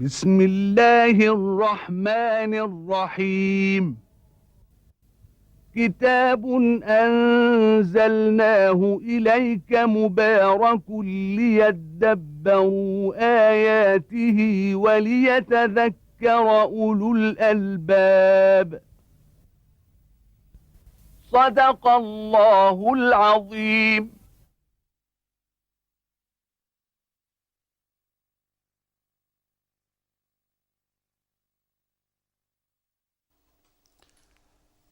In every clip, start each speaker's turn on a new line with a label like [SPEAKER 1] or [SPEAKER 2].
[SPEAKER 1] بسم الله الرحمن الرحيم. كتاب أنزلناه إليك مبارك ليدبروا آياته وليتذكر أولو الألباب. صدق الله العظيم.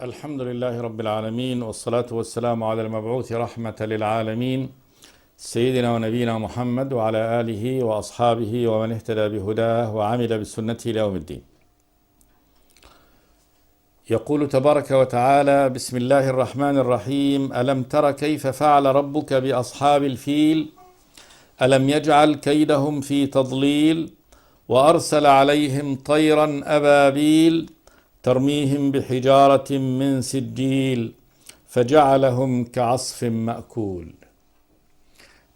[SPEAKER 2] الحمد لله رب العالمين، والصلاة والسلام على المبعوث رحمة للعالمين سيدنا ونبينا محمد وعلى آله وأصحابه ومن اهتدى بهداه وعمل بسنته إلى يوم الدين. يقول تبارك وتعالى: بسم الله الرحمن الرحيم. ألم تر كيف فعل ربك بأصحاب الفيل؟ ألم يجعل كيدهم في تضليل وأرسل عليهم طيرا أبابيل ترميهم بحجارة من سجيل فجعلهم كعصف مأكول.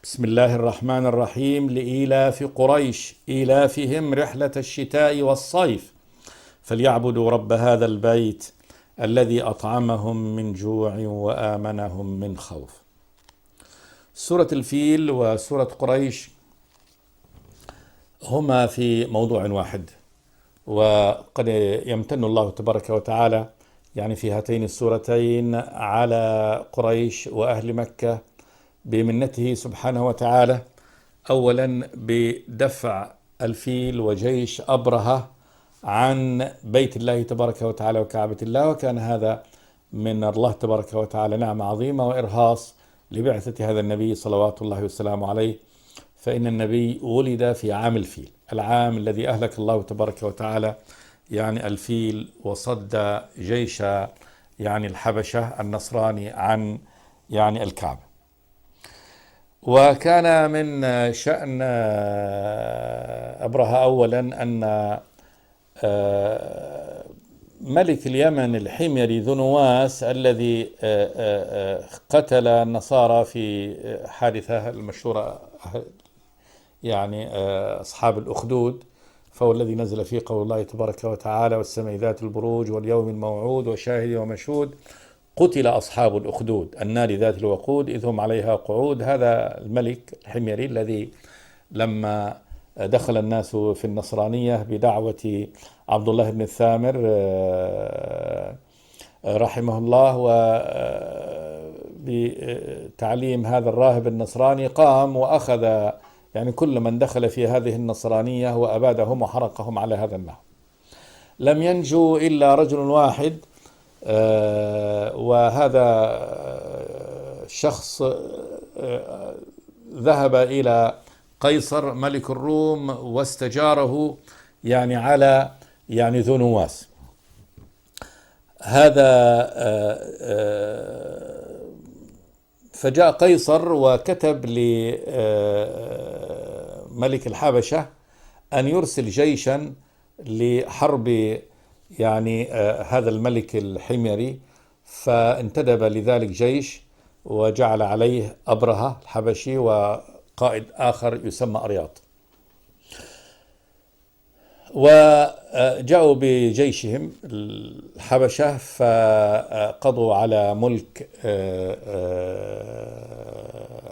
[SPEAKER 2] بسم الله الرحمن الرحيم. لإيلاف قريش إيلافهم رحلة الشتاء والصيف فليعبدوا رب هذا البيت الذي أطعمهم من جوع وآمنهم من خوف. سورة الفيل وسورة قريش هما في موضوع واحد، وقد يمتن الله تبارك وتعالى في هاتين السورتين على قريش وأهل مكة بمنته سبحانه وتعالى، أولا بدفع الفيل وجيش أبرهة عن بيت الله تبارك وتعالى وكعبة الله، وكان هذا من الله تبارك وتعالى نعمة عظيمة وإرهاص لبعثة هذا النبي صلوات الله وسلامه عليه. فإن النبي ولد في عام الفيل، العام الذي أهلك الله تبارك وتعالى الفيل وصد جيش الحبشة النصراني عن الكعبة. وكان من شأن أبرهة أولا أن ملك اليمن الحميري ذو نواس الذي قتل النصارى في حادثة المشهورة أصحاب الأخدود، فهو الذي نزل فيه قول الله تبارك وتعالى: والسماء ذات البروج واليوم الموعود وشاهد ومشهود قتل أصحاب الأخدود النار ذات الوقود إذ هم عليها قعود. هذا الملك الحميري الذي لما دخل الناس في النصرانية بدعوة عبد الله بن الثامر رحمه الله وبتعليم هذا الراهب النصراني، قام وأخذ كل من دخل في هذه النصرانية وأبادهم وحرقهم على هذا النحو. لم ينجو إلا رجل واحد، وهذا شخص ذهب إلى قيصر ملك الروم واستجاره على ذو نواس. هذا فجاء قيصر وكتب لملك الحبشة أن يرسل جيشا لحرب هذا الملك الحميري، فانتدب لذلك جيش وجعل عليه أبرهة الحبشي وقائد آخر يسمى أرياط، وجاءوا بجيشهم الحبشة فقضوا على ملك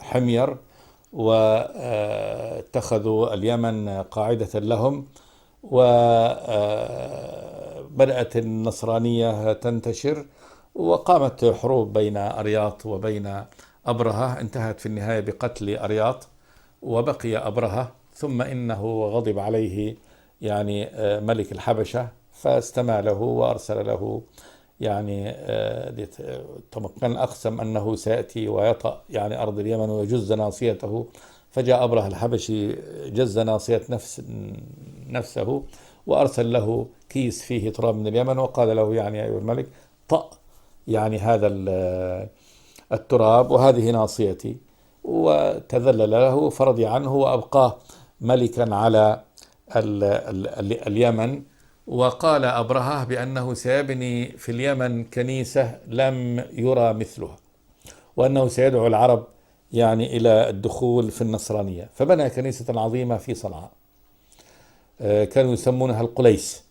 [SPEAKER 2] حمير واتخذوا اليمن قاعدة لهم، وبدأت النصرانية تنتشر وقامت حروب بين أرياط وبين أبرهة، انتهت في النهاية بقتل أرياط وبقي أبرهة. ثم إنه غضب عليه ملك الحبشة فاستمع له وأرسل له تمكن أقسم أنه سيأتي ويطأ أرض اليمن ويجز ناصيته، فجاء أبرهة الحبشي جز ناصية نفسه وأرسل له كيس فيه تراب من اليمن وقال له أيها الملك طأ هذا التراب وهذه ناصيتي، وتذلل له فرضي عنه وأبقاه ملكا على اليمن. وقال أبرهة بأنه سيبني في اليمن كنيسة لم يرى مثلها، وأنه سيدعو العرب إلى الدخول في النصرانية، فبنى كنيسة عظيمة في صنعاء. كانوا يسمونها القليس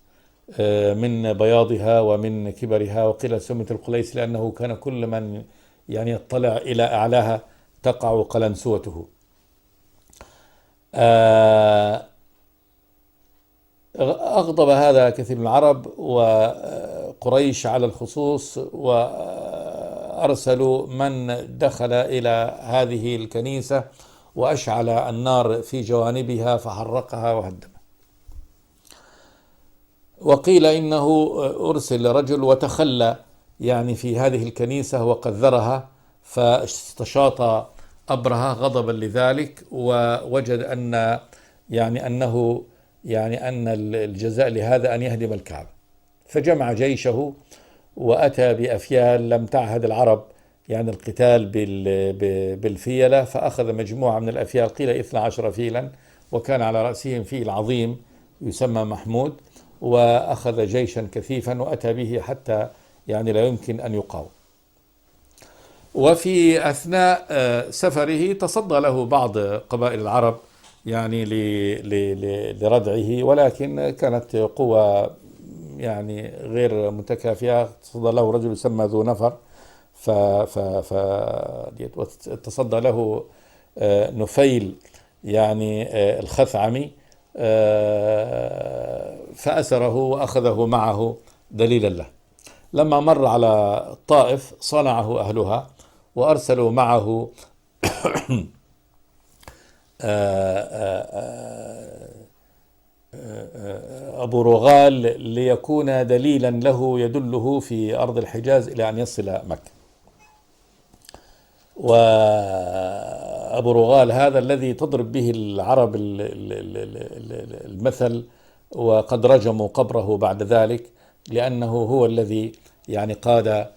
[SPEAKER 2] من بياضها ومن كبرها، وقيل سميت القليس لأنه كان كل من يعني يطلع إلى أعلاها تقع قلنسوته. أغضب هذا كثير من العرب وقريش على الخصوص، وأرسلوا من دخل إلى هذه الكنيسة وأشعل النار في جوانبها فحرقها وهدمها. وقيل إنه أرسل رجل وتخلى يعني في هذه الكنيسة وقذرها، فاستشاط أبرهة غضبا لذلك، ووجد أن أن الجزاء لهذا أن يهدم الكعبة، فجمع جيشه وأتى بأفيال لم تعهد العرب يعني القتال بالفيلة، فأخذ مجموعة من الأفيال قيل 12 فيلا، وكان على رأسهم فيل عظيم يسمى محمود، وأخذ جيشا كثيفا وأتى به حتى يعني لا يمكن أن يقاوم. وفي أثناء سفره تصدى له بعض قبائل العرب يعني لردعه، ولكن كانت قوة يعني غير متكافئة. تصدى له رجل يسمى ذو نفر تصدى له نفيل يعني الخثعمي، فأسره وأخذه معه دليلا له. لما مر على الطائف صنعه أهلها وأرسلوا معه أبو رغال ليكون دليلا له يدله في أرض الحجاز إلى أن يصل مكة. وأبو رغال هذا الذي تضرب به العرب المثل، وقد رجموا قبره بعد ذلك، لأنه هو الذي يعني قاد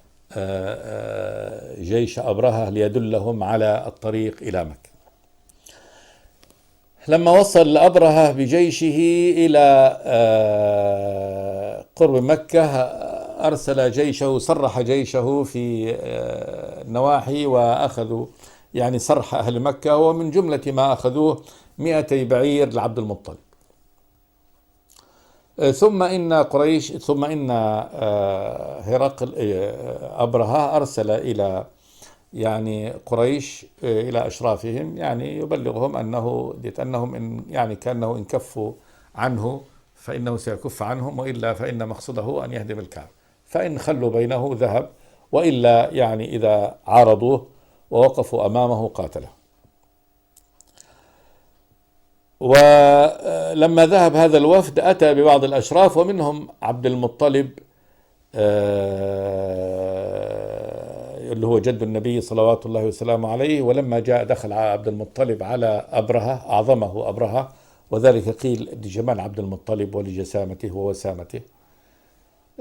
[SPEAKER 2] جيش أبرهة ليدلهم على الطريق إلى مكة. لما وصل أبرهة بجيشه إلى قرب مكة أرسل جيشه، سرح جيشه في النواحي، وأخذوا يعني سرح أهل مكة، ومن جملة ما أخذوه 200 بعير لعبد المطلب. ثم إن هرقل أبرهة أرسل إلى يعني قريش إلى أشرافهم يعني يبلغهم أنهم إن يعني كأنه إن كفوا عنه فإنه سيكف عنهم، وإلا فإن مقصده أن يهدم الكعبة، فإن خلوا بينه ذهب، وإلا يعني إذا عارضوه ووقفوا أمامه قاتله. ولما ذهب هذا الوفد أتى ببعض الأشراف ومنهم عبد المطلب اللي هو جد النبي صلوات الله وسلامه عليه. ولما جاء دخل عبد المطلب على أبرهة أعظمه أبرهة، وذلك قيل لجمال عبد المطلب ولجسامته ووسامته،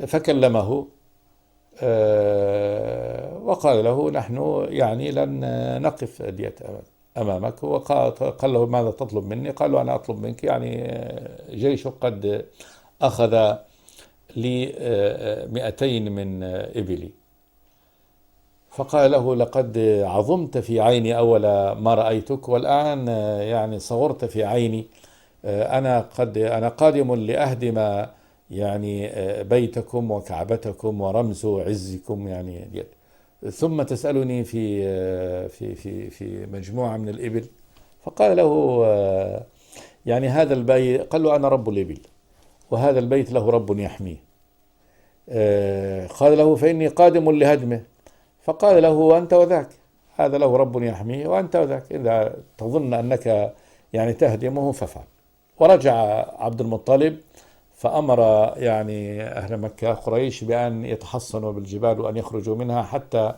[SPEAKER 2] فكلمه وقال له نحن يعني لن نقف ديت أمامك. وقال له ماذا تطلب مني؟ قال له أنا أطلب منك يعني جيش قد أخذ لي 200 من إبلي. فقال له لقد عظمت في عيني أول ما رأيتك، والآن يعني صغرت في عيني. أنا قادم لأهدم يعني بيتكم وكعبتكم ورمز عزكم يعني ديت. ثم تسألني في مجموعة من الإبل. فقال له يعني هذا البيت، قال له أنا رب الإبل وهذا البيت له رب يحميه. قال له فإني قادم لهدمه. فقال له أنت وذاك، هذا له رب يحميه وأنت وذاك، إذا تظن أنك يعني تهدمه فافعل. ورجع عبد المطلب فأمر يعني أهل مكة قريش بأن يتحصنوا بالجبال وأن يخرجوا منها حتى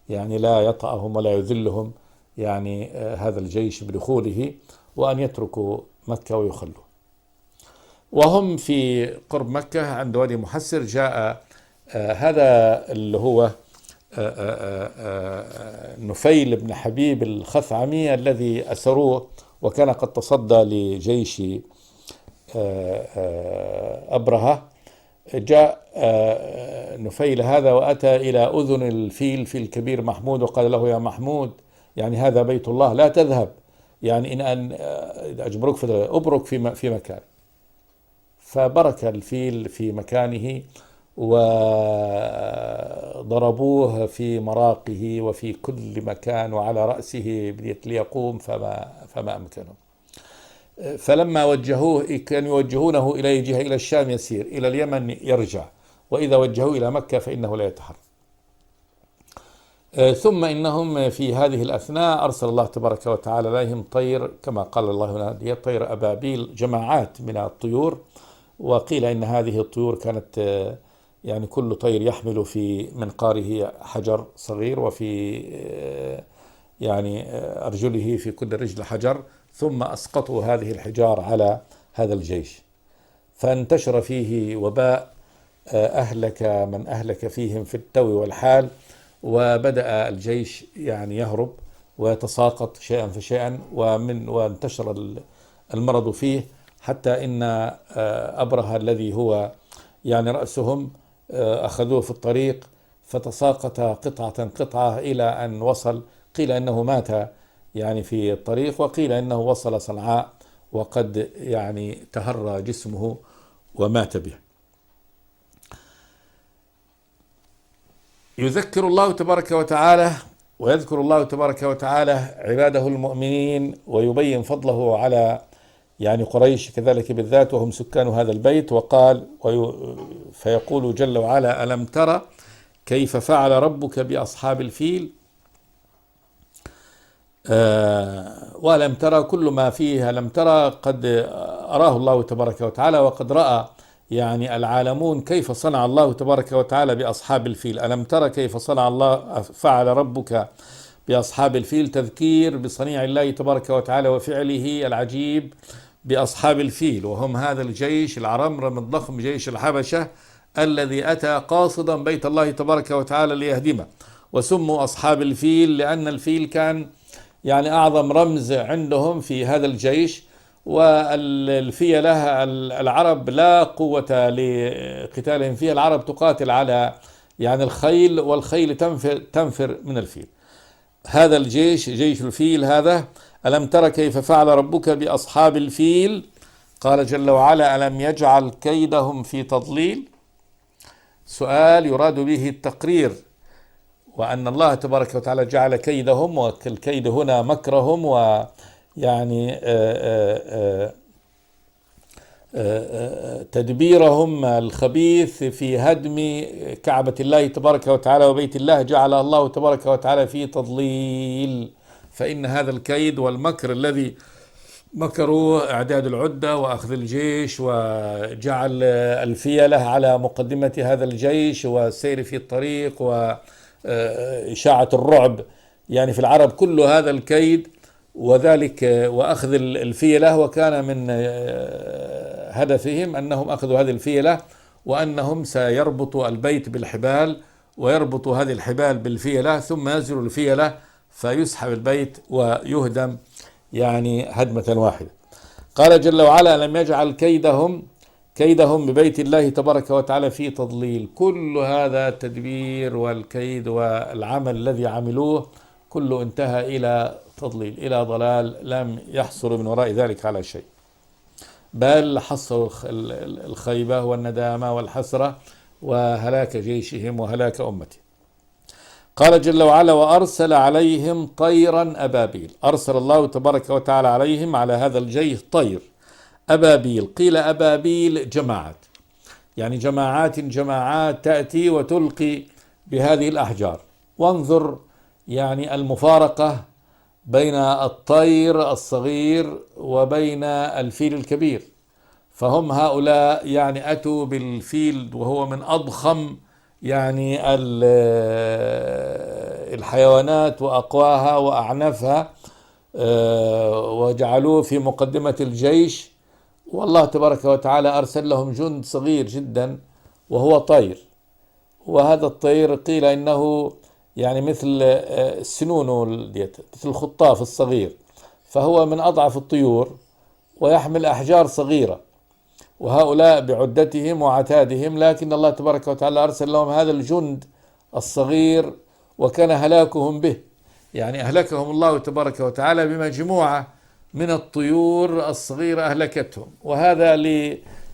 [SPEAKER 2] يعني لا يطأهم ولا يذلهم يعني هذا الجيش بدخوله، وأن يتركوا مكة ويخلوا. وهم في قرب مكة عند وادي محسر جاء هذا اللي هو نفيل بن حبيب الخثعمي الذي أسروه، وكان قد تصدى لجيش أبرهة. جاء نفيل هذا وأتى إلى أذن الفيل الكبير محمود، وقال له يا محمود يعني هذا بيت الله لا تذهب، يعني إن أجبرك أبرك في مكان. فبرك الفيل في مكانه وضربوه في مراقه وفي كل مكان وعلى رأسه ليقوم فما أمكنه. فلما وجهوه كانوا يوجهونه إلى أي جهة؟ إلى الشام يسير، إلى اليمن يرجع، وإذا وجهوه إلى مكة فإنه لا يتحرك. ثم إنهم في هذه الأثناء أرسل الله تبارك وتعالى عليهم طير، كما قال الله هنا هي طير أبابيل، جماعات من الطيور. وقيل إن هذه الطيور كانت يعني كل طير يحمل في منقاره حجر صغير، وفي يعني أرجله في كل رجل حجر، ثم أسقطوا هذه الحجار على هذا الجيش، فانتشر فيه وباء أهلك من أهلك فيهم في التو والحال. وبدأ الجيش يعني يهرب ويتساقط شيئا فشيئا، وانتشر المرض فيه، حتى إن أبرهة الذي هو يعني رأسهم أخذوه في الطريق فتساقط قطعة قطعة إلى أن وصل، قيل أنه مات يعني في الطريق، وقيل أنه وصل صنعاء وقد يعني تهرى جسمه ومات به. يذكر الله تبارك وتعالى ويذكر الله تبارك وتعالى عباده المؤمنين، ويبين فضله على يعني قريش كذلك بالذات، وهم سكان هذا البيت. وقال فيقول جل وعلا: ألم ترى كيف فعل ربك بأصحاب الفيل؟ ولم ترى كل ما فيها لم ترى قد أراه الله تبارك وتعالى، وقد رأى يعني العالمون كيف صنع الله تبارك وتعالى بأصحاب الفيل. ألم ترى كيف صنع الله فعل ربك بأصحاب الفيل، تذكير بصنيع الله تبارك وتعالى وفعله العجيب بأصحاب الفيل، وهم هذا الجيش العرمرم الضخم، جيش الحبشة الذي أتى قاصدا بيت الله تبارك وتعالى ليهدمه. وسموا أصحاب الفيل لأن الفيل كان يعني أعظم رمز عندهم في هذا الجيش. والفيلة العرب لا قوة لقتالهم فيها، العرب تقاتل على يعني الخيل، والخيل تنفر من الفيل. هذا الجيش جيش الفيل هذا. ألم تر كيف فعل ربك بأصحاب الفيل؟ قال جل وعلا: ألم يجعل كيدهم في تضليل؟ سؤال يراد به التقرير، وأن الله تبارك وتعالى جعل كيدهم، والكيد هنا مكرهم ويعني تدبيرهم الخبيث في هدم كعبة الله تبارك وتعالى وبيت الله، جعل الله تبارك وتعالى في تضليل. فإن هذا الكيد والمكر الذي مكروا إعداد العدة وأخذ الجيش وجعل الفيلة على مقدمة هذا الجيش والسير في الطريق وإشاعة الرعب يعني في العرب، كل هذا الكيد وذلك وأخذ الفيلة، وكان من هدفهم أنهم أخذوا هذه الفيلة وأنهم سيربطوا البيت بالحبال ويربطوا هذه الحبال بالفيلة، ثم يزروا الفيلة فيسحب البيت ويهدم يعني هدمة واحدة. قال جل وعلا: لم يجعل كيدهم ببيت الله تبارك وتعالى في تضليل. كل هذا التدبير والكيد والعمل الذي عملوه كله انتهى إلى تضليل، إلى ضلال، لم يحصل من وراء ذلك على شيء، بل حصلوا الخيبة والندامة والحسرة وهلاك جيشهم وهلاك أمته. قال جل وعلا: وأرسل عليهم طيرا أبابيل. أرسل الله تبارك وتعالى عليهم على هذا الجيش طير أبابيل. قيل أبابيل جماعات، يعني جماعات تأتي وتلقي بهذه الأحجار. وانظر يعني المفارقة بين الطير الصغير وبين الفيل الكبير. فهم هؤلاء يعني أتوا بالفيل وهو من أضخم يعني الحيوانات وأقواها وأعنفها، وجعلوه في مقدمة الجيش. والله تبارك وتعالى أرسل لهم جند صغير جدا وهو طير. وهذا الطير قيل إنه يعني مثل السنون مثل الخطاف الصغير، فهو من أضعف الطيور ويحمل أحجار صغيرة، وهؤلاء بعدتهم وعتادهم، لكن الله تبارك وتعالى أرسل لهم هذا الجند الصغير وكان هلاكهم به، يعني أهلكهم الله تبارك وتعالى بمجموعة من الطيور الصغيرة أهلكتهم. وهذا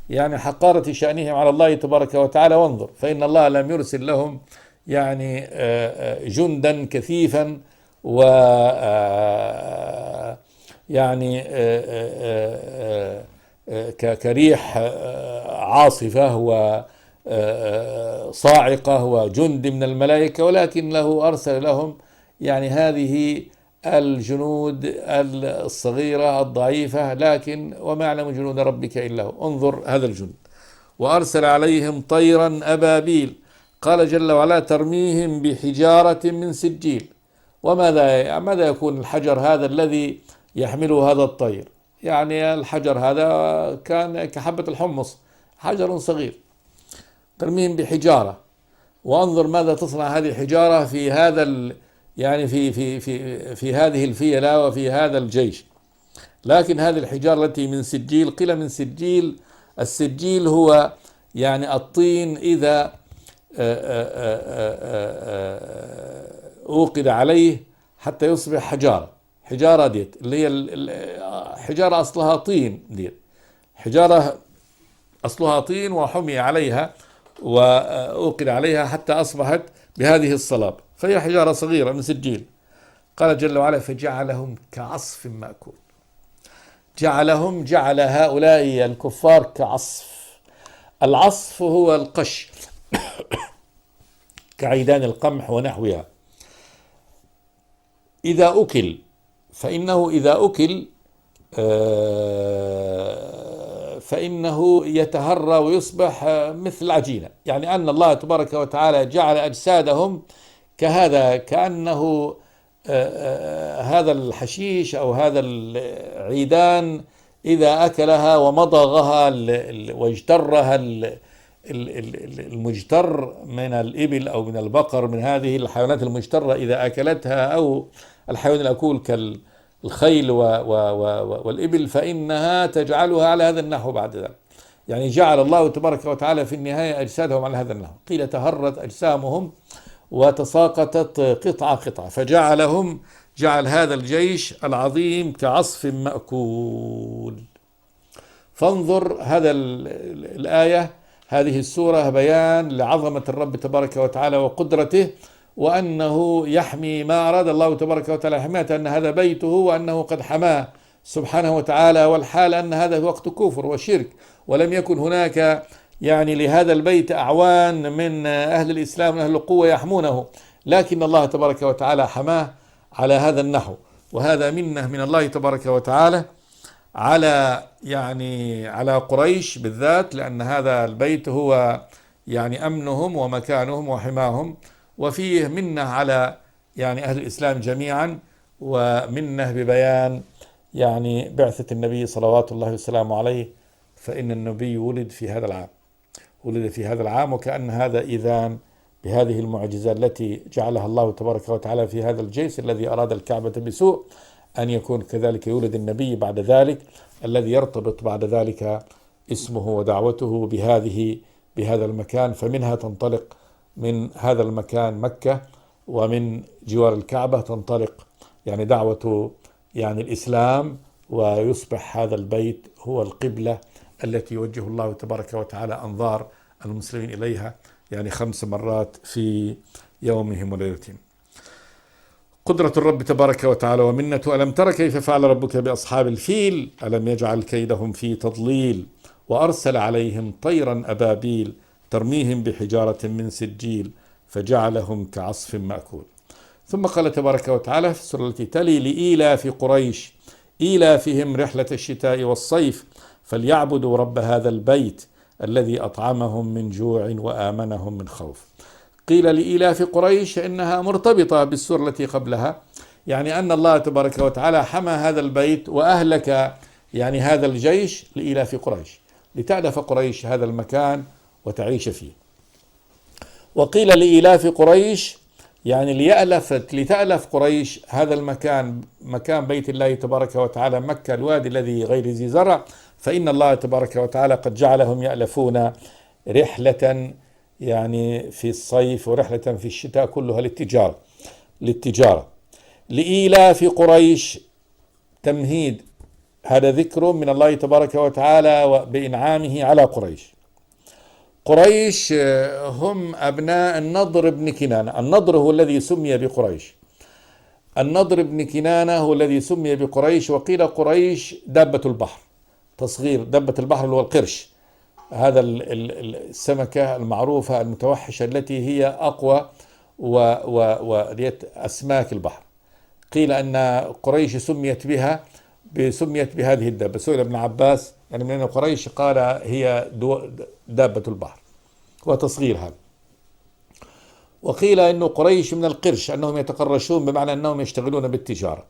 [SPEAKER 2] يعني حقارة شأنهم على الله تبارك وتعالى. وانظر فإن الله لم يرسل لهم يعني جندا كثيفا و يعني كريح عاصفة وصاعقة وجند من الملائكة، ولكن له أرسل لهم يعني هذه الجنود الصغيرة الضعيفة، لكن وما يعلم جنود ربك إلا هو. انظر هذا الجند. وأرسل عليهم طيرا أبابيل، قال جل وعلا ترميهم بحجارة من سجيل. ماذا يكون الحجر هذا الذي يحمله هذا الطير؟ يعني الحجر هذا كان كحبة الحمص، حجر صغير. ترميهم بحجارة، وانظر ماذا تصنع هذه الحجارة في هذا يعني في هذه الفيلة وفي هذا الجيش. لكن هذه الحجارة التي من سجيل، قيل من سجيل، السجيل هو يعني الطين إذا أوقد عليه حتى يصبح حجارة ديت اللي هي حجارة أصلها طين، ديت حجارة أصلها طين وحمي عليها وأوقد عليها حتى أصبحت بهذه الصلاب، فهي حجارة صغيرة من سجيل. قال جل وعلا فجعلهم كعصف مأكول. جعل هؤلاء الكفار كعصف. العصف هو القش كعيدان القمح ونحوها. إذا أكل فإنه يتهرى ويصبح مثل العجينة. يعني أن الله تبارك وتعالى جعل أجسادهم كأنه هذا الحشيش أو هذا العيدان إذا أكلها ومضغها واجترها المجتر من الإبل أو من البقر، من هذه الحيوانات المجترة، إذا أكلتها أو الحيوان الأكول كالخيل والإبل، فإنها تجعلها على هذا النحو بعد ذلك. يعني جعل الله تبارك وتعالى في النهاية أجسادهم على هذا النحو. قيل تهرت أجسامهم وتساقطت قطعة، جعل هذا الجيش العظيم كعصف مأكول. فانظر هذا الآية، هذه السورة بيان لعظمة الرب تبارك وتعالى وقدرته، وأنه يحمي ما أراد الله تبارك وتعالى حمايته، أن هذا بيته وأنه قد حماه سبحانه وتعالى، والحال أن هذا وقت كفر وشرك، ولم يكن هناك يعني لهذا البيت أعوان من أهل الإسلام من أهل القوة يحمونه، لكن الله تبارك وتعالى حماه على هذا النحو. وهذا منه من الله تبارك وتعالى على قريش بالذات، لأن هذا البيت هو يعني أمنهم ومكانهم وحماهم، وفيه منه على يعني أهل الإسلام جميعا، ومنه ببيان يعني بعثة النبي صلوات الله وسلامه عليه. فإن النبي ولد في هذا العام، وكأن هذا إذان بهذه المعجزة التي جعلها الله تبارك وتعالى في هذا الجيش الذي أراد الكعبة بسوء، أن يكون كذلك يولد النبي بعد ذلك، الذي يرتبط بعد ذلك اسمه ودعوته بهذا المكان. فمنها تنطلق من هذا المكان مكة، ومن جوار الكعبة تنطلق يعني دعوة يعني الإسلام، ويصبح هذا البيت هو القبلة التي يوجه الله تبارك وتعالى أنظار المسلمين إليها يعني 5 مرات في يومهم وليلتهم. قدرة الرب تبارك وتعالى ومنته. ألم تر كيف فعل ربك بأصحاب الفيل؟ ألم يجعل كيدهم في تضليل، وأرسل عليهم طيرا أبابيل ترميهم بحجارة من سجيل فجعلهم كعصف مأكول. ثم قال تبارك وتعالى في السورة التي تلي لإيلاف قريش إيلافهم رحلة الشتاء والصيف فليعبدوا رب هذا البيت الذي أطعمهم من جوع وآمنهم من خوف. قيل لإيلاف قريش إنها مرتبطة بالسورة التي قبلها، يعني أن الله تبارك وتعالى حمى هذا البيت وأهلك يعني هذا الجيش لإيلاف قريش، لتألف قريش هذا المكان وتعيش فيه. وقيل لإيلاف قريش يعني لتألف قريش هذا المكان، مكان بيت الله تبارك وتعالى مكة، الوادي الذي غير ذي زرع، فإن الله تبارك وتعالى قد جعلهم يألفون رحلة يعني في الصيف ورحلة في الشتاء، كلها للتجارة. لإيلاف قريش تمهيد هذا ذكر من الله تبارك وتعالى بإنعامه على قريش. قريش هم أبناء النضر بن كنانة. النضر هو الذي سمي بقريش. النضر بن كنانة هو الذي سمي بقريش. وقيل قريش دابة البحر، تصغير دابة البحر اللي هو القرش، هذا السمكة المعروفة المتوحشة التي هي أقوى أسماك البحر. قيل أن قريش سميت بهذه الدابة. سئل ابن عباس يعني من أين قريش؟ قال هي دابة البحر، وتصغير هذا. وقيل أن قريش من القرش، أنهم يتقرشون بمعنى أنهم يشتغلون بالتجارة،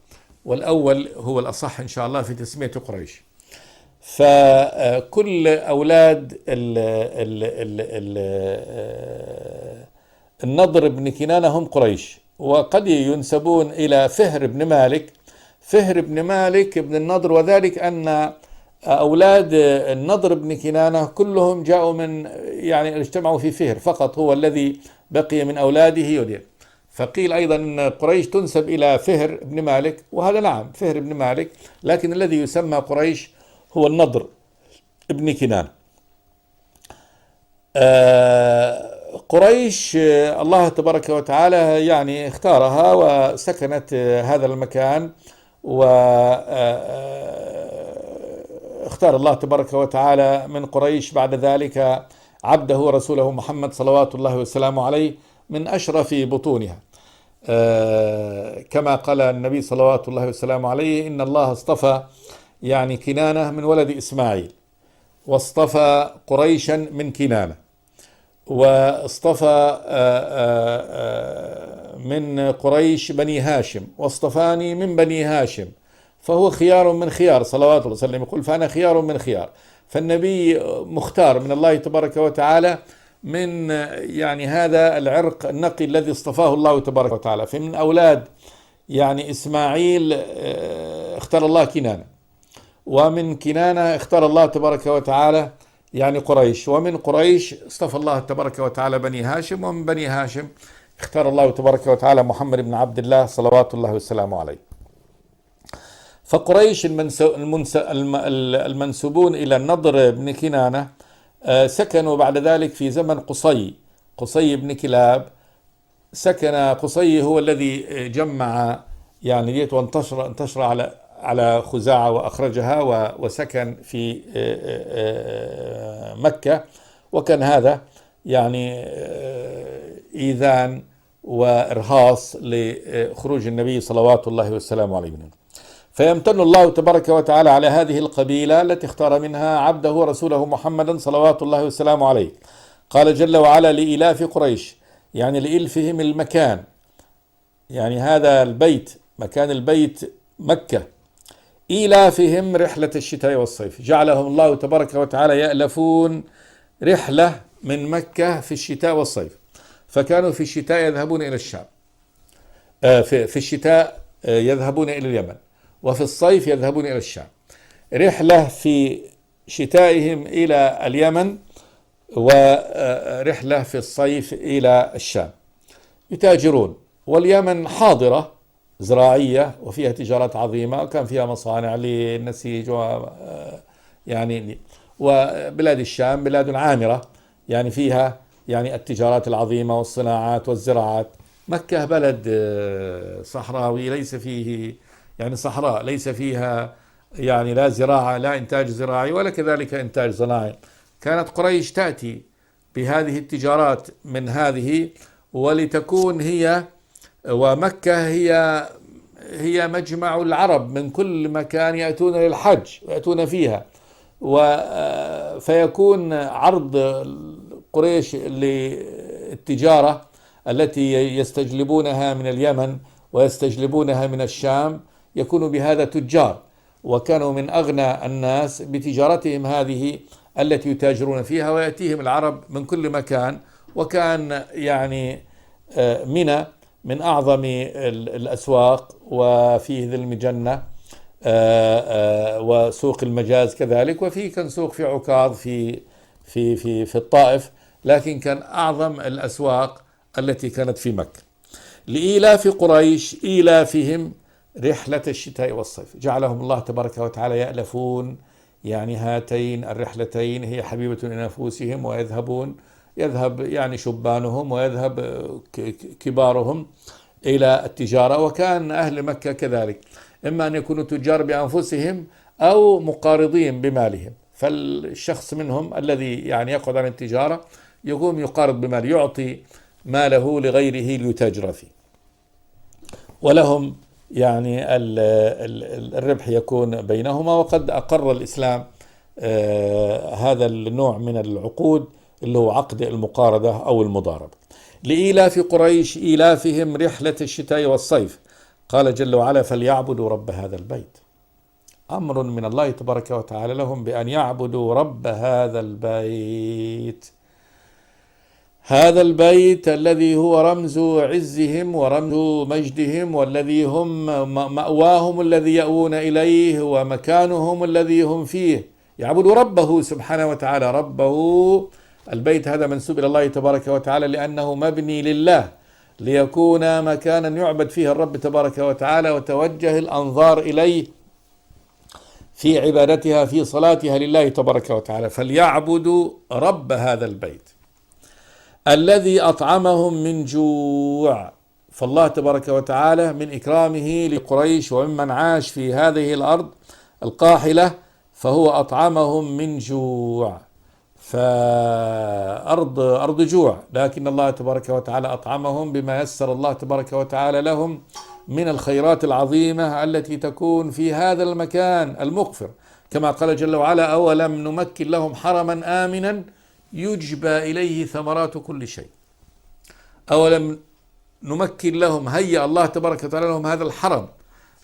[SPEAKER 2] والأول هو الأصح إن شاء الله في تسمية قريش. فكل أولاد النضر بن كنانة هم قريش، وقد ينسبون إلى فهر بن مالك. فهر بن مالك بن النضر، وذلك أن أولاد النضر بن كنانة كلهم جاءوا من يعني اجتمعوا في فهر فقط، هو الذي بقي من أولاده. فقيل أيضا أن قريش تنسب إلى فهر بن مالك، وهذا نعم فهر بن مالك، لكن الذي يسمى قريش هو النضر بن كنانة. قريش الله تبارك وتعالى يعني اختارها وسكنت هذا المكان، واختار الله تبارك وتعالى من قريش بعد ذلك عبده ورسوله محمد صلوات الله وسلامه عليه من أشرف بطونها، كما قال النبي صلوات الله وسلامه عليه: إن الله اصطفى يعني كنانة من ولد إسماعيل، واصطفى قريشا من كنانة، واصطفى من قريش بني هاشم، واصطفاني من بني هاشم، فهو خيار من خيار صلوات الله وسلم. يقول: فأنا خيار من خيار. فالنبي مختار من الله تبارك وتعالى من يعني هذا العرق النقي الذي اصطفاه الله تبارك وتعالى. فمن أولاد يعني إسماعيل اختار الله كنانة، ومن كنانة اختار الله تبارك وتعالى يعني قريش، ومن قريش اصطفى الله تبارك وتعالى بني هاشم، ومن بني هاشم اختار الله تبارك وتعالى محمد بن عبد الله صلوات الله وسلامه عليه. فقريش المنسوبون إلى النضر بن كنانة سكنوا بعد ذلك في زمن قصي بن كلاب. سكن قصي، هو الذي جمع يعني ديت وانتشر على خزاعة وأخرجها، وسكن في مكة، وكان هذا يعني إيذان وإرهاص لخروج النبي صلوات الله والسلام عليه منه. فيمتن الله تبارك وتعالى على هذه القبيلة التي اختار منها عبده ورسوله محمدا صلوات الله والسلام عليه. قال جل وعلا: لإلاف قريش، يعني لإلفهم المكان، يعني هذا البيت، مكان البيت مكة، إيلافهم رحلة الشتاء والصيف. جعلهم الله تبارك وتعالى يألفون رحلة من مكة في الشتاء والصيف. فكانوا في الشتاء يذهبون إلى الشام، في الشتاء يذهبون إلى اليمن، وفي الصيف يذهبون إلى الشام. رحلة في شتائهم إلى اليمن، ورحلة في الصيف إلى الشام. يتاجرون، واليمن حاضرة زراعية وفيها تجارات عظيمة، وكان فيها مصانع للنسيج يعني. وبلاد الشام بلاد عامرة، يعني فيها يعني التجارات العظيمة والصناعات والزراعات. مكة بلد صحراوي، ليس فيه يعني صحراء، ليس فيها يعني لا زراعة، لا إنتاج زراعي ولا كذلك إنتاج صناعي. كانت قريش تأتي بهذه التجارات من هذه، ولتكون هي ومكة هي مجمع العرب من كل مكان يأتون للحج ويأتون فيها، فيكون عرض قريش للتجارة التي يستجلبونها من اليمن ويستجلبونها من الشام يكون بهذا تجار، وكانوا من أغنى الناس بتجارتهم هذه التي يتاجرون فيها، ويأتيهم العرب من كل مكان. وكان يعني منى من أعظم الأسواق، وفيه ذي المجنة وسوق المجاز كذلك، وفيه كان سوق في عكاظ في الطائف، لكن كان أعظم الأسواق التي كانت في مكة. لإيلاف قريش إيلافهم رحلة الشتاء والصيف. جعلهم الله تبارك وتعالى يألفون يعني هاتين الرحلتين، هي حبيبة لنفوسهم، يذهب يعني شبانهم ويذهب كبارهم إلى التجارة. وكان أهل مكة كذلك، إما أن يكونوا تجار بأنفسهم أو مقارضين بمالهم. فالشخص منهم الذي يعني يقعد عن التجارة يقوم يقارض بمال، يعطي ماله لغيره ليتاجر فيه، ولهم يعني الربح يكون بينهما. وقد أقر الإسلام هذا النوع من العقود اللي هو عقد المقارضة أو المضاربة. لإيلاف قريش إيلافهم رحلة الشتاء والصيف، قال جل وعلا: فليعبدوا رب هذا البيت. أمر من الله تبارك وتعالى لهم بأن يعبدوا رب هذا البيت، هذا البيت الذي هو رمز عزهم ورمز مجدهم، والذي هم مأواهم الذي يأوون إليه ومكانهم الذي هم فيه. يعبدوا ربه سبحانه وتعالى. ربه البيت هذا منسوب إلى الله تبارك وتعالى لأنه مبني لله، ليكون مكانا يعبد فيه الرب تبارك وتعالى وتوجه الأنظار إليه في عبادتها في صلاتها لله تبارك وتعالى. فليعبدوا رب هذا البيت الذي أطعمهم من جوع. فالله تبارك وتعالى من إكرامه لقريش وممن عاش في هذه الأرض القاحلة فهو أطعمهم من جوع، فأرض جوع، لكن الله تبارك وتعالى أطعمهم بما يسر الله تبارك وتعالى لهم من الخيرات العظيمة التي تكون في هذا المكان المقفر، كما قال جل وعلا: أولم نمكن لهم حرما آمنا يجبى إليه ثمرات كل شيء. أولم نمكن لهم، هيأ الله تبارك وتعالى لهم هذا الحرم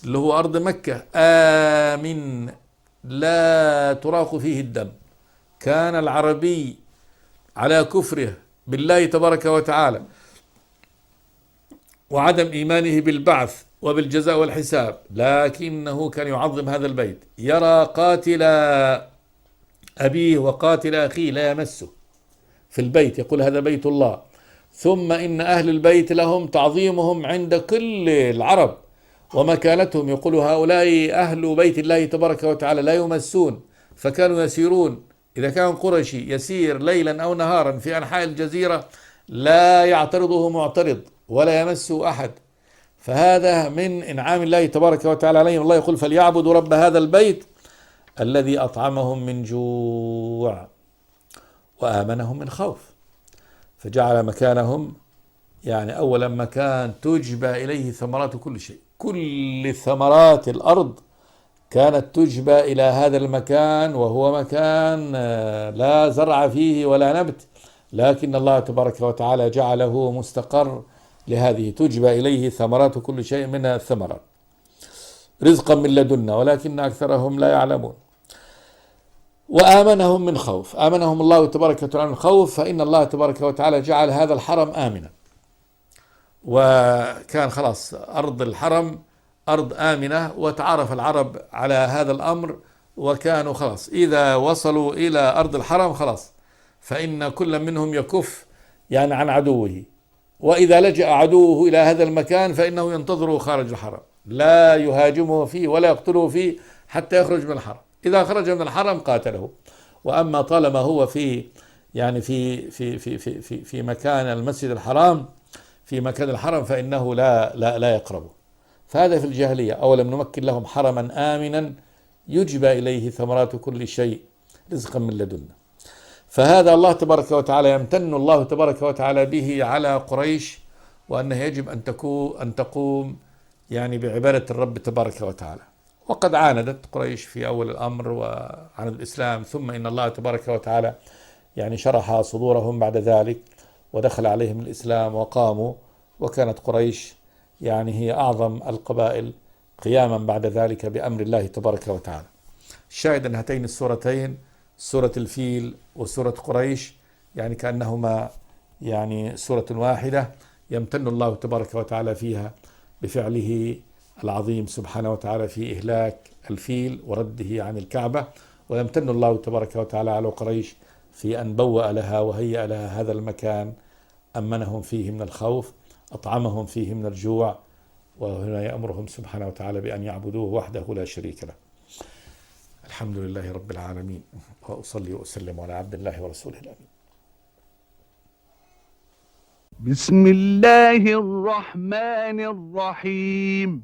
[SPEAKER 2] اللي هو أرض مكة آمن لا تراق فيه الدم. كان العربي على كفره بالله تبارك وتعالى وعدم إيمانه بالبعث وبالجزاء والحساب، لكنه كان يعظم هذا البيت، يرى قاتل أبيه وقاتل أخيه لا يمسه في البيت، يقول هذا بيت الله. ثم إن أهل البيت لهم تعظيمهم عند كل العرب ومكانتهم، يقول هؤلاء أهل بيت الله تبارك وتعالى لا يمسون. فكانوا يسيرون، إذا كان قرشي يسير ليلا أو نهارا في أنحاء الجزيرة لا يعترضه معترض ولا يمسه أحد. فهذا من إنعام الله تبارك وتعالى عليهم. الله يقول: فليعبدوا رب هذا البيت الذي أطعمهم من جوع وآمنهم من خوف. فجعل مكانهم يعني أولا مكان تجبى إليه ثمرات كل شيء، كل ثمرات الأرض كانت تجبى إلى هذا المكان، وهو مكان لا زرع فيه ولا نبت، لكن الله تبارك وتعالى جعله مستقر لهذه، تجبى إليه ثمرات كل شيء من الثمرات رزقا من لدنا ولكن أكثرهم لا يعلمون. وآمنهم من خوف، آمنهم الله تبارك وتعالى من خوف، فإن الله تبارك وتعالى جعل هذا الحرم آمنا، وكان خلاص أرض الحرم أرض آمنة، وتعارف العرب على هذا الأمر، وكانوا خلاص إذا وصلوا إلى أرض الحرم خلاص فإن كل منهم يكف يعني عن عدوه، وإذا لجأ عدوه إلى هذا المكان فإنه ينتظره خارج الحرم، لا يهاجمه فيه ولا يقتله فيه حتى يخرج من الحرم. إذا خرج من الحرم قاتله. وأما طالما هو في يعني في مكان المسجد الحرام، في مكان الحرم، فإنه لا يقربه. فهذا في الجاهلية. أولم نمكن لهم حرما آمنا يجبى إليه ثمرات كل شيء رزقا من لدنا. فهذا الله تبارك وتعالى يمتن الله تبارك وتعالى به على قريش، وأنه يجب أن تقوم يعني بعبادة الرب تبارك وتعالى. وقد عاندت قريش في أول الأمر وعند الإسلام، ثم إن الله تبارك وتعالى يعني شرح صدورهم بعد ذلك ودخل عليهم الإسلام وقاموا، وكانت قريش يعني هي أعظم القبائل قياما بعد ذلك بأمر الله تبارك وتعالى. الشاهد أن هاتين السورتين، سورة الفيل وسورة قريش، يعني كأنهما يعني سورة واحدة، يمتن الله تبارك وتعالى فيها بفعله العظيم سبحانه وتعالى في إهلاك الفيل ورده عن الكعبة، ويمتن الله تبارك وتعالى على قريش في أن بوأ لها وهيأ لها هذا المكان، أمنهم فيه من الخوف، أطعمهم فيه من الجوع، وهنا يأمرهم سبحانه وتعالى بأن يعبدوه وحده لا شريك له. الحمد لله رب العالمين، وأصلي وأسلم على عبد الله ورسوله الأمين.
[SPEAKER 1] بسم الله الرحمن الرحيم.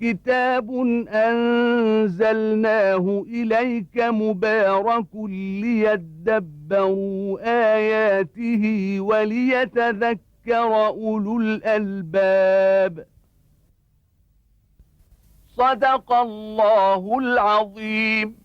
[SPEAKER 1] كتاب أنزلناه إليك مبارك ليدبروا آياته وليتذكر أولو الألباب. صدق الله العظيم.